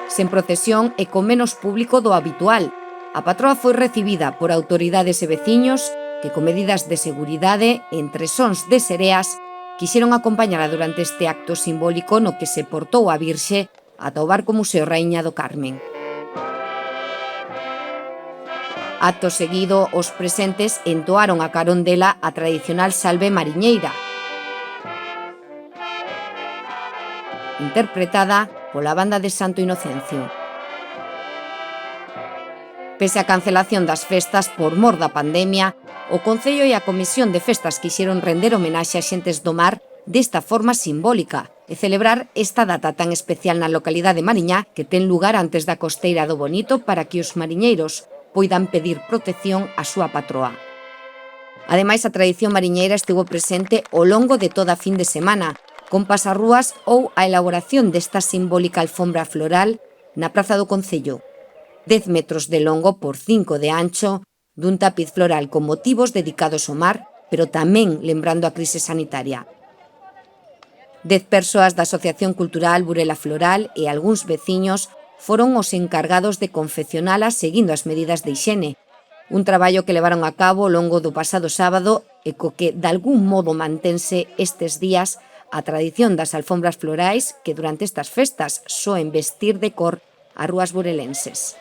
sen procesión e con menos público do habitual. A patroa foi recibida por autoridades e veciños que, con medidas de seguridade, entre sons de sereas, quixeron acompañala durante este acto simbólico no que se portou a Virxe ata o barco Museo Raíña do Carmen. Acto seguido, os presentes entoaron a carón dela a tradicional salve mariñeira, interpretada pola banda de Santo Inocencio. Pese á cancelación das festas por mor da pandemia, o Concello e a Comisión de Festas quixeron render homenaxe a xentes do mar desta forma simbólica e celebrar esta data tan especial na localidade mariñá que ten lugar antes da costeira do Bonito para que os mariñeiros poidan pedir protección á súa patroa. Ademais, a tradición mariñeira estivo presente ao longo de toda a fin de semana, con pasarrúas ou a elaboración desta simbólica alfombra floral na Praza do Concello. 10 metros de longo por 5 de ancho, dun tapiz floral con motivos dedicados ao mar, pero tamén lembrando a crise sanitaria. 10 persoas da Asociación Cultural Burela Floral e algúns veciños foron os encargados de confeccionala seguindo as medidas de hixiene, un traballo que levaron a cabo ao longo do pasado sábado e co que, de algún modo, mantense estes días a tradición das alfombras florais que durante estas festas soen vestir de cor as rúas burelenses.